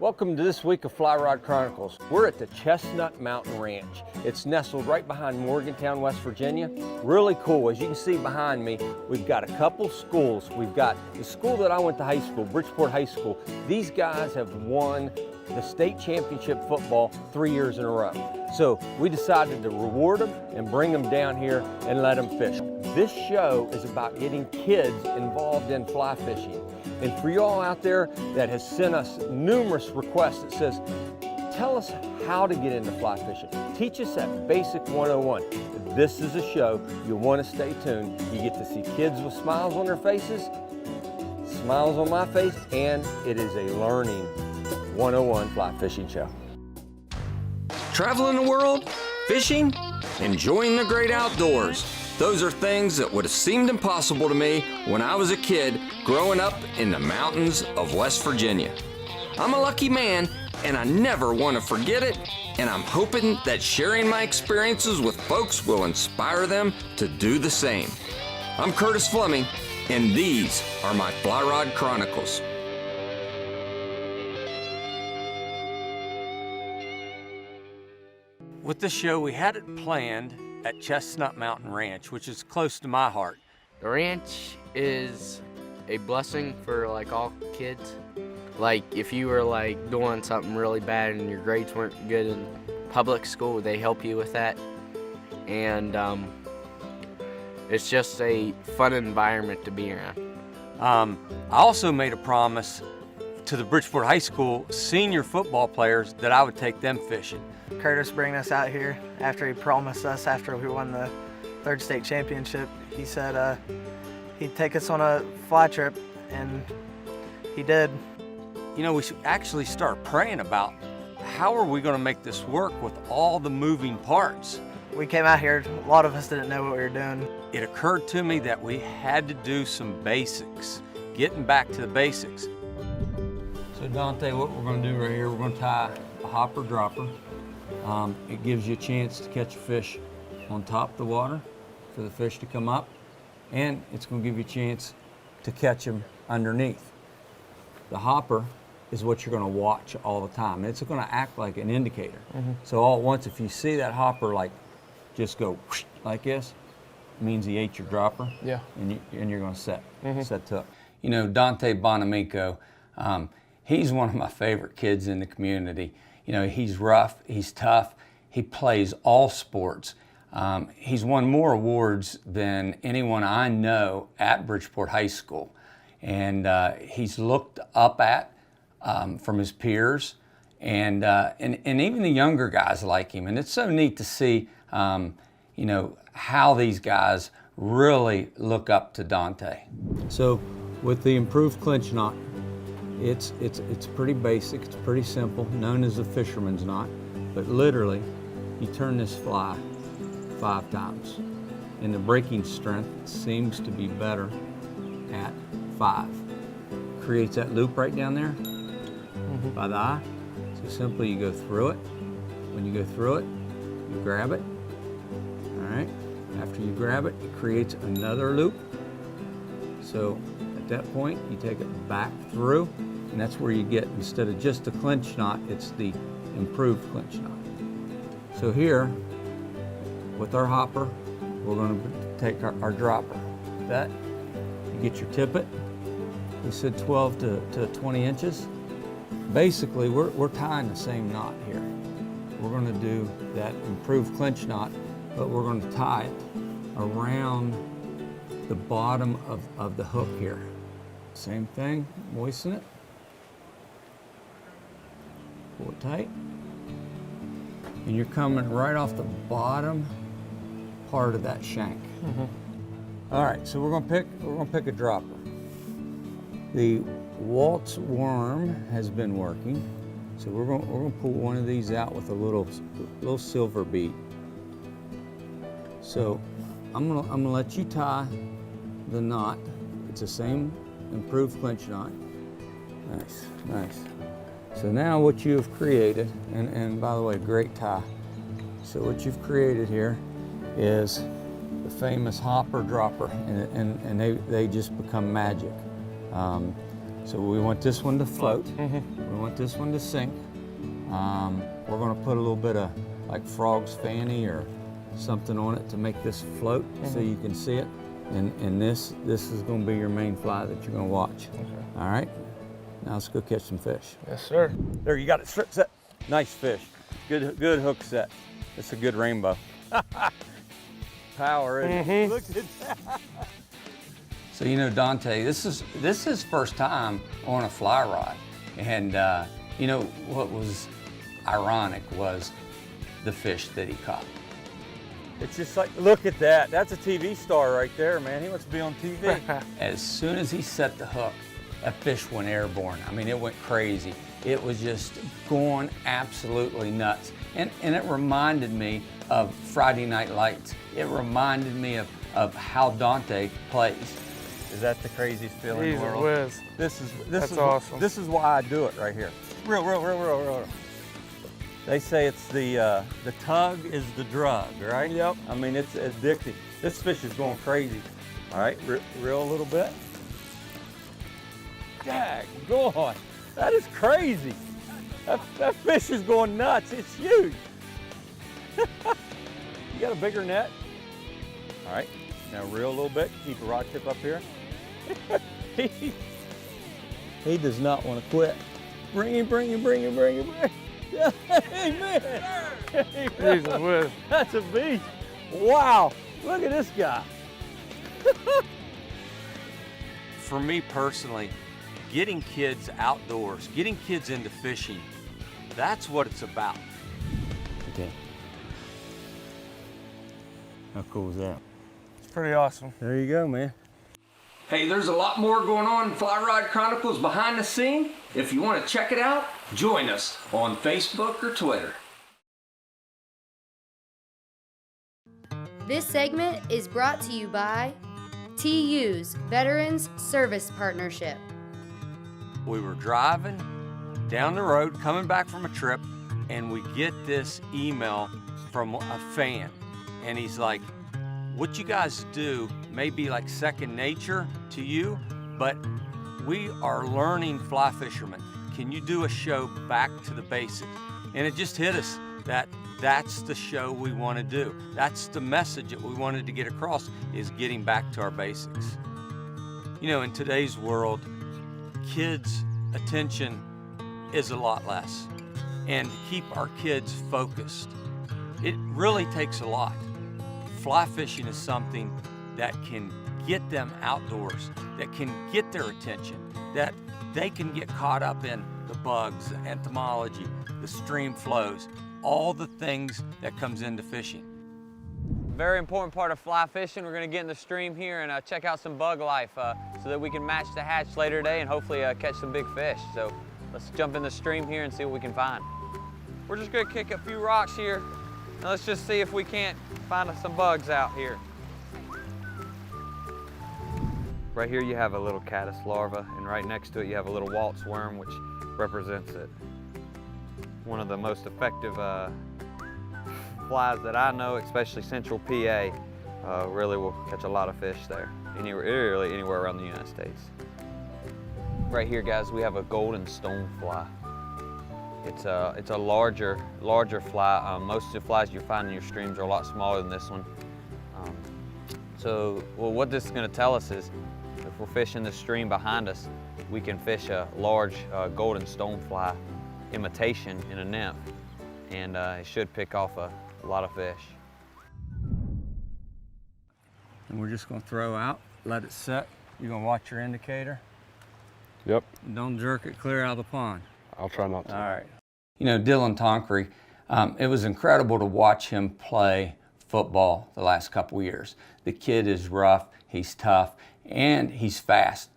Welcome to this week of Fly Rod Chronicles. We're at the Chestnut Mountain Ranch. It's nestled right behind Morgantown, West Virginia. Really cool. As you can see behind me, we've got a couple schools. We've got the school that I went to high school, Bridgeport High School. These guys have won the state championship football 3 years in a row. So we decided to reward them and bring them down here and let them fish. This show is about getting kids involved in fly fishing. And for you all out there that has sent us numerous requests that says, tell us how to get into fly fishing. Teach us that basic 101. This is a show you'll want to stay tuned. You get to see kids with smiles on their faces, smiles on my face, and it is a learning 101 fly fishing show. Traveling the world, fishing, enjoying the great outdoors. Those are things that would have seemed impossible to me when I was a kid growing up in the mountains of West Virginia. I'm a lucky man and I never want to forget it, and I'm hoping that sharing my experiences with folks will inspire them to do the same. I'm Curtis Fleming, and these are my Fly Rod Chronicles. With this show, we had it planned at Chestnut Mountain Ranch, which is close to my heart. The ranch is a blessing for like all kids. Like if you were like doing something really bad and your grades weren't good in public school, they help you with that. And it's just a fun environment to be around. I also made a promise to the Bridgeport High School senior football players that I would take them fishing. Curtis bringing us out here after he promised us after we won the third state championship. He said he'd take us on a fly trip, and he did. You know, we should actually start praying about how are we going to make this work with all the moving parts. We came out here, a lot of us didn't know what we were doing. It occurred to me that we had to do some basics, getting back to the basics. So Dante, what we're going to do right here, we're going to tie a hopper dropper. It gives you a chance to catch a fish on top of the water for the fish to come up, and it's going to give you a chance to catch them underneath. The hopper is what you're going to watch all the time. It's going to act like an indicator. So all at once, if you see that hopper like just go whoosh, like this, it means he ate your dropper. Yeah. And you're going to set to hook. You know, Dante Bonamico, he's one of my favorite kids in the community. You know, he's rough, he's tough, he plays all sports. He's won more awards than anyone I know at Bridgeport High School. And he's looked up at from his peers, and even the younger guys like him. And it's so neat to see, you know, how these guys really look up to Dante. So with the improved clinch knot, it's pretty basic, it's pretty simple, known as the fisherman's knot, but literally you turn this fly 5 times, and the breaking strength seems to be better at 5. Creates that loop right down there by the eye. So simply you go through it. When you go through it, you grab it. All right. After you grab it, it creates another loop. So at that point, you take it back through, and that's where you get, instead of just the clinch knot, it's the improved clinch knot. So here, with our hopper, we're going to take our dropper. That, you get your tippet. We said 12 to 20 inches. Basically, we're tying the same knot here. We're going to do that improved clinch knot, but we're going to tie it around the bottom of the hook here. Same thing, moisten it, pull it tight, and you're coming right off the bottom part of that shank. All right, so we're gonna pick a dropper. The Waltz worm has been working, so we're gonna pull one of these out with a little silver bead. So I'm gonna let you tie the knot. It's the same improved clinch knot. Nice, nice. So now what you have created, and by the way, great tie. So what you've created here is the famous hopper dropper, and they just become magic. So we want this one to float. We want this one to sink. We're gonna put a little bit of like frog's fanny or something on it to make this float so you can see it. And this is gonna be your main fly that you're gonna watch. Okay. All right, now let's go catch some fish. Yes, sir. There, you got it set. Nice fish. Good hook set. It's a good rainbow. Power, isn't it? Look at that. So you know, Dante, this is his first time on a fly rod. And you know, what was ironic was the fish that he caught. It's just like, look at that. That's a TV star right there, man. He wants to be on TV. As soon as he set the hook, that fish went airborne. I mean, it went crazy. It was just going absolutely nuts. And it reminded me of Friday Night Lights. It reminded me of how Dante plays. Is that the craziest feeling in the world? Whiz. That's awesome. This is why I do it right here. Real. They say it's the tug is the drug, right? Yep. I mean, it's addicting. This fish is going crazy. All right, reel a little bit. Dag, go on. That is crazy. That fish is going nuts. It's huge. You got a bigger net? All right, now reel a little bit. Keep a rod tip up here. He does not want to quit. Bring him. Yeah, hey, man. He's a whiz. That's a beast. Wow, look at this guy. For me personally, getting kids outdoors, getting kids into fishing, that's what it's about. Okay. How cool is that? It's pretty awesome. There you go, man. Hey, there's a lot more going on in Fly Rod Chronicles behind the scene. If you want to check it out, join us on Facebook or Twitter. This segment is brought to you by TU's Veterans Service Partnership. We were driving down the road, coming back from a trip, and we get this email from a fan. And he's like, what you guys do may be like second nature to you, but we are learning fly fishermen. Can you do a show back to the basics? And it just hit us that that's the show we want to do. That's the message that we wanted to get across, is getting back to our basics. You know, in today's world, kids' attention is a lot less. And to keep our kids focused, it really takes a lot. Fly fishing is something that can get them outdoors, that can get their attention, that they can get caught up in the bugs, the entomology, the stream flows, all the things that comes into fishing. Very important part of fly fishing. We're going to get in the stream here and check out some bug life so that we can match the hatch later today and hopefully catch some big fish. So let's jump in the stream here and see what we can find. We're just going to kick a few rocks here. Now let's just see if we can't find some bugs out here. Right here you have a little caddis larva, and right next to it you have a little waltz worm, which represents it. One of the most effective flies that I know, especially Central PA, really will catch a lot of fish there, really anywhere around the United States. Right here, guys, we have a golden stonefly. It's a larger fly. Most of the flies you find in your streams are a lot smaller than this one. Well, what this is going to tell us is, if we're fishing the stream behind us, we can fish a large golden stonefly imitation in a nymph, and it should pick off a lot of fish. And we're just going to throw out, let it set. You're going to watch your indicator. Yep. Don't jerk it clear out of the pond. I'll try not to. All right. You know, Dylan Tonkery, it was incredible to watch him play football the last couple of years. The kid is rough, he's tough, and he's fast.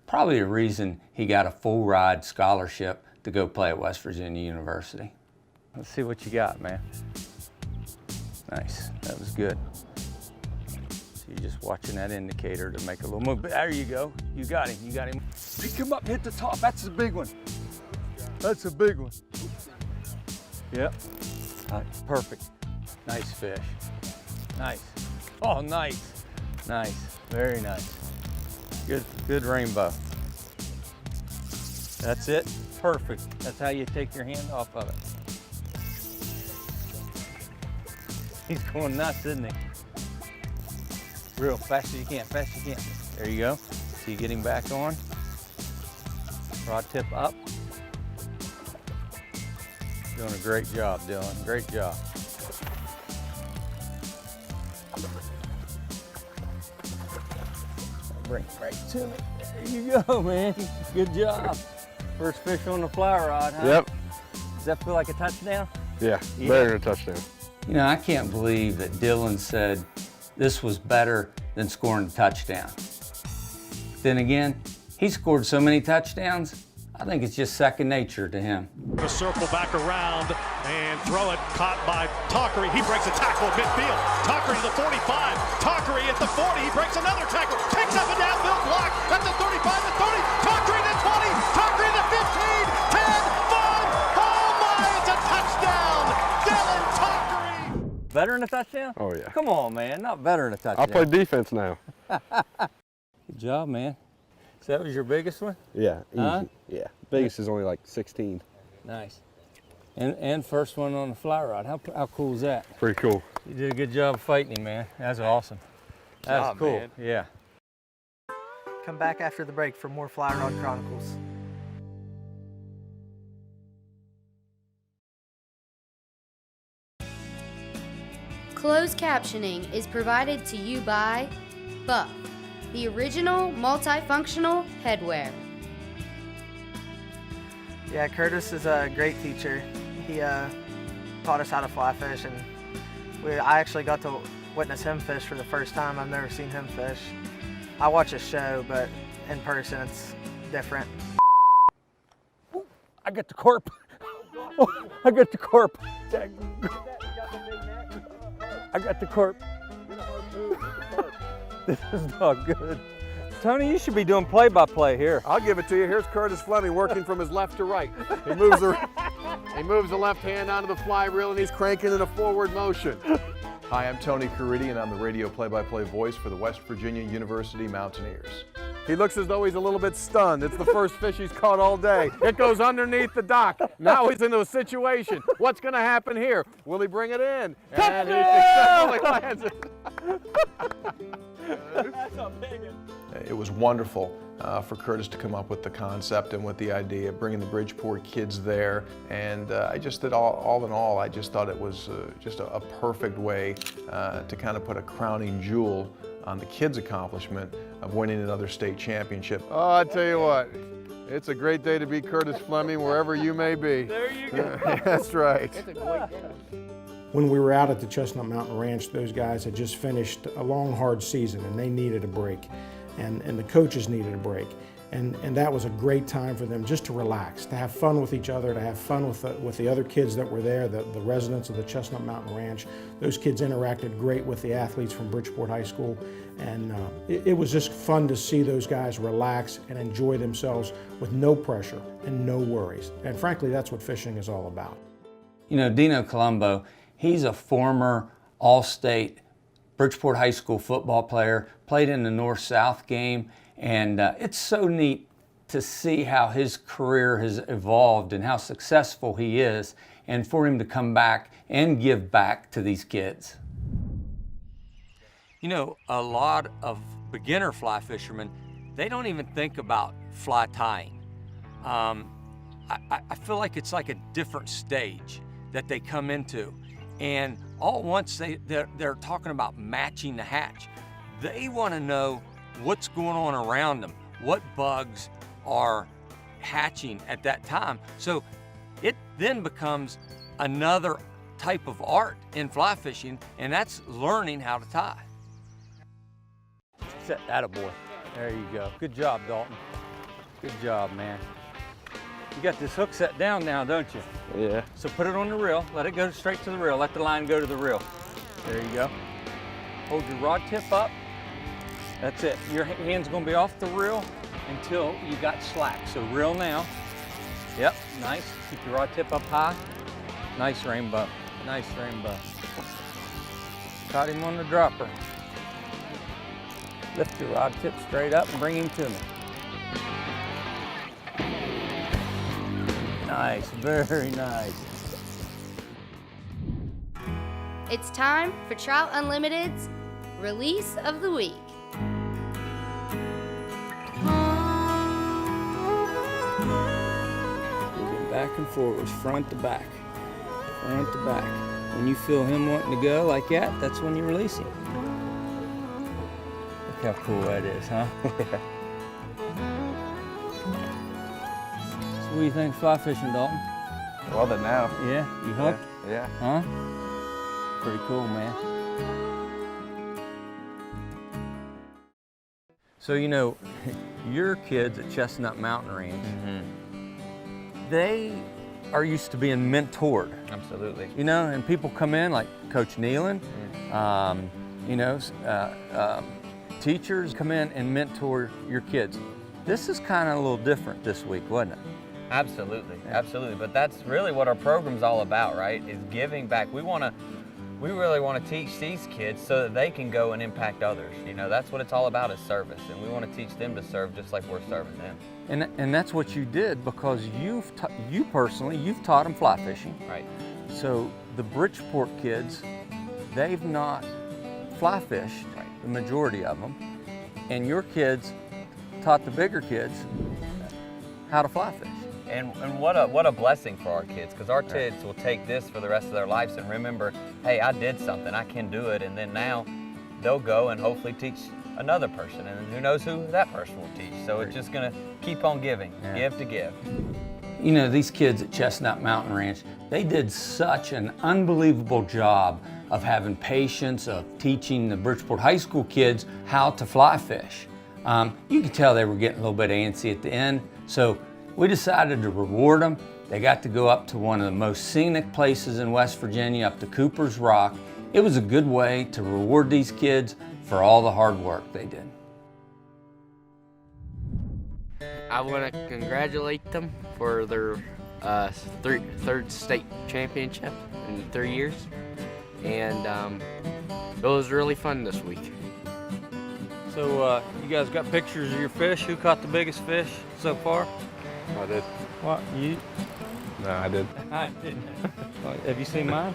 Probably the reason he got a full ride scholarship to go play at West Virginia University. Let's see what you got, man. Nice, that was good. So you're just watching that indicator to make a little move. There you go, you got him. Pick him up, hit the top, that's the big one. That's a big one. Yep, perfect. Nice fish, nice. Oh, nice, nice, very nice. Good rainbow. That's it. Perfect. That's how you take your hand off of it. He's going nuts, isn't he? Real fast as you can, fast as you can. There you go. So you get him back on. Rod tip up. Doing a great job, Dylan. Great job. Bring it right to me. There you go, man. Good job. First fish on the fly rod, huh? Yep. Does that feel like a touchdown? Yeah, better than a touchdown. You know, I can't believe that Dylan said this was better than scoring a touchdown. Then again, he scored so many touchdowns, I think it's just second nature to him. The circle back around and throw it, caught by Talkery. He breaks a tackle at midfield. Talkery to the 45. Talkery at the 40. He breaks another tackle. Takes up a downfield block at the 35, the 30. Talkery to 20. Talkery to 15. 10, 5. Oh my, it's a touchdown. Dylan Talkery. Better than a touchdown? Oh, yeah. Come on, man. Not better than a touchdown. I play defense now. Good job, man. So that was your biggest one? Yeah, easy. Huh? Yeah, biggest is only like 16. Nice. And first one on the fly rod. How cool is that? Pretty cool. You did a good job fighting him, man. That's awesome. That's job, cool. man. Yeah. Come back after the break for more Fly Rod Chronicles. Closed captioning is provided to you by Buff, the original multifunctional headwear. Yeah, Curtis is a great teacher. He taught us how to fly fish, and I actually got to witness him fish for the first time. I've never seen him fish. I watch a show, but in person it's different. I got the corp. I got the corp. I got the corp. This is not good. Tony, you should be doing play-by-play here. I'll give it to you. Here's Curtis Fleming working from his left to right. He moves the left hand onto the fly reel and he's cranking in a forward motion. Hi, I'm Tony Caridi and I'm the radio play-by-play voice for the West Virginia University Mountaineers. He looks as though he's a little bit stunned. It's the first fish he's caught all day. It goes underneath the dock. Now he's into a situation. What's going to happen here? Will he bring it in? And he successfully lands it. That's a big one. It was wonderful for Curtis to come up with the concept and with the idea of bringing the Bridgeport kids there. And I just did all in all, I just thought it was just a perfect way to kind of put a crowning jewel on the kids' accomplishment of winning another state championship. Oh, I tell you what, it's a great day to be Curtis Fleming wherever you may be. There you go. That's right. When we were out at the Chestnut Mountain Ranch, those guys had just finished a long, hard season and they needed a break. And the coaches needed a break. And that was a great time for them just to relax, to have fun with each other, to have fun with the other kids that were there, the residents of the Chestnut Mountain Ranch. Those kids interacted great with the athletes from Bridgeport High School. And it was just fun to see those guys relax and enjoy themselves with no pressure and no worries. And frankly, that's what fishing is all about. You know, Dino Colombo, he's a former All-State Bridgeport High School football player, played in the North-South game, and it's so neat to see how his career has evolved and how successful he is, and for him to come back and give back to these kids. You know, a lot of beginner fly fishermen, they don't even think about fly tying. I feel like it's like a different stage that they come into. And all at once they're talking about matching the hatch. They want to know what's going on around them, what bugs are hatching at that time. So it then becomes another type of art in fly fishing, and that's learning how to tie. Set that aboard. There you go. Good job, Dalton. Good job, man. You got this hook set down now, don't you? Yeah. So put it on the reel, let it go straight to the reel, let the line go to the reel. There you go. Hold your rod tip up. That's it. Your hand's gonna be off the reel until you got slack. So reel now. Yep, nice. Keep your rod tip up high. Nice rainbow, nice rainbow. Caught him on the dropper. Lift your rod tip straight up and bring him to me. Nice, very nice. It's time for Trout Unlimited's Release of the Week. Moving back and forwards, front to back, front to back. When you feel him wanting to go like that, that's when you release him. Look how cool that is, huh? So what do you think of fly fishing, Dalton? Love it now. Yeah, you hooked? Yeah. Huh? Pretty cool, man. So, you know, your kids at Chestnut Mountain Ranch, they are used to being mentored. Absolutely. You know, and people come in like Coach Nealon, you know, teachers come in and mentor your kids. This is kind of a little different this week, wasn't it? Absolutely, absolutely. But that's really what our program's all about, right? Is giving back. We really want to teach these kids so that they can go and impact others. You know, that's what it's all about, is service, and we want to teach them to serve just like we're serving them. And that's what you did, because you personally, you've taught them fly fishing. Right. So the Bridgeport kids, they've not fly fished, the majority of them, and your kids taught the bigger kids how to fly fish. And what a blessing for our kids, because our kids will take this for the rest of their lives and remember, hey, I did something, I can do it, and then now they'll go and hopefully teach another person, and who knows who that person will teach. So it's just gonna keep on giving, give to give. You know, these kids at Chestnut Mountain Ranch, they did such an unbelievable job of having patience, of teaching the Bridgeport High School kids how to fly fish. You could tell they were getting a little bit antsy at the end, so we decided to reward them. They got to go up to one of the most scenic places in West Virginia, up to Cooper's Rock. It was a good way to reward these kids for all the hard work they did. I want to congratulate them for their third state championship in 3 years, and it was really fun this week. So you guys got pictures of your fish? Who caught the biggest fish so far? I did. What, you? No, I did. I didn't. Have you seen mine?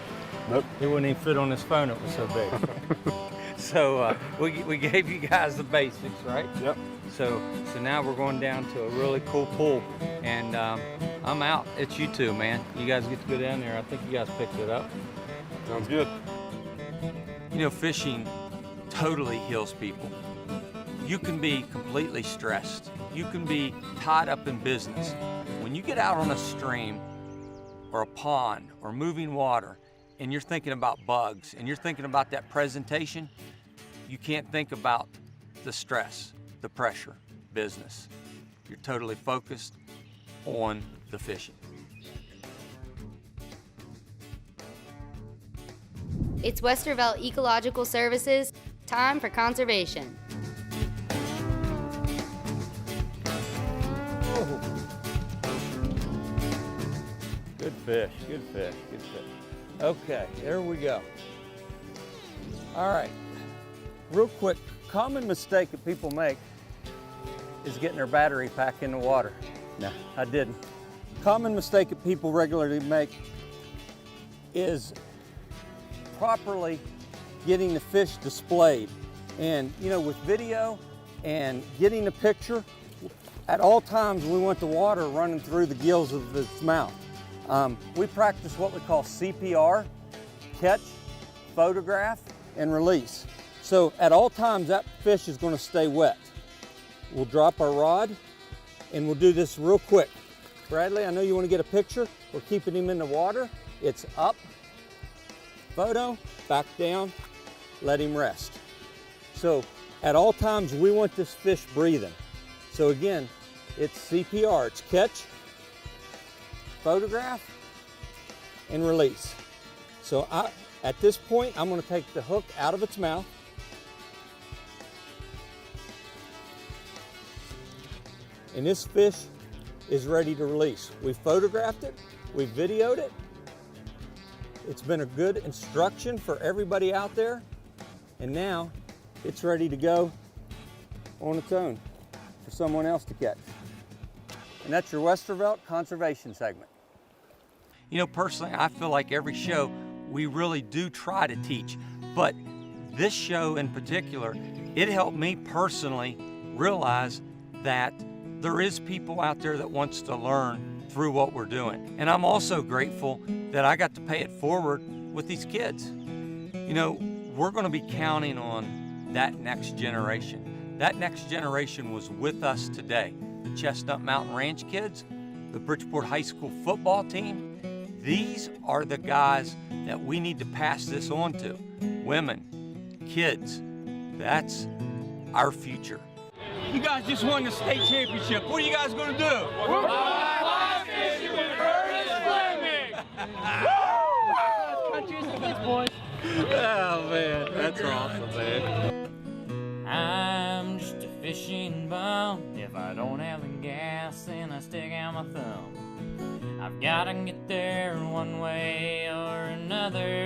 Nope. It wouldn't even fit on this phone, it was so big. So we gave you guys the basics, right? Yep. So now we're going down to a really cool pool, and I'm out. It's you two, man. You guys get to go down there. I think you guys picked it up. Sounds good. You know, fishing totally heals people. You can be completely stressed. You can be tied up in business. When you get out on a stream or a pond or moving water and you're thinking about bugs and you're thinking about that presentation, you can't think about the stress, the pressure, business. You're totally focused on the fishing. It's Westervelt Ecological Services. Time for conservation. Good fish, good fish, good fish. Okay, there we go. All right, real quick, common mistake that people make is getting their battery pack in the water. No, I didn't. Common mistake that people regularly make is properly getting the fish displayed. And you know, with video and getting a picture, at all times we want the water running through the gills of its mouth. We practice what we call CPR, catch, photograph, and release. So at all times that fish is going to stay wet. We'll drop our rod and we'll do this real quick. Bradley, I know you want to get a picture. We're keeping him in the water. It's up, photo, back down, let him rest. So at all times we want this fish breathing. So again, it's CPR, it's catch, photograph, and release. So at this point, I'm going to take the hook out of its mouth. And this fish is ready to release. We photographed it, we videoed it. It's been a good instruction for everybody out there. And now it's ready to go on its own for someone else to catch. And that's your Westervelt conservation segment. You know, personally, I feel like every show we really do try to teach, but this show in particular, it helped me personally realize that there is people out there that wants to learn through what we're doing. And I'm also grateful that I got to pay it forward with these kids. You know, we're going to be counting on that next generation. That next generation was with us today. The Chestnut Mountain Ranch kids, the Bridgeport High School football team, these are the guys that we need to pass this on to. Women, kids, that's our future. You guys just won the state championship. What are you guys going to do? We're going to fly fishing with Fleming! Boys. Oh man, that's awesome, man. I'm just a fishing bum. If I don't have the gas, then I stick out my thumb. I've got to get there one way or another.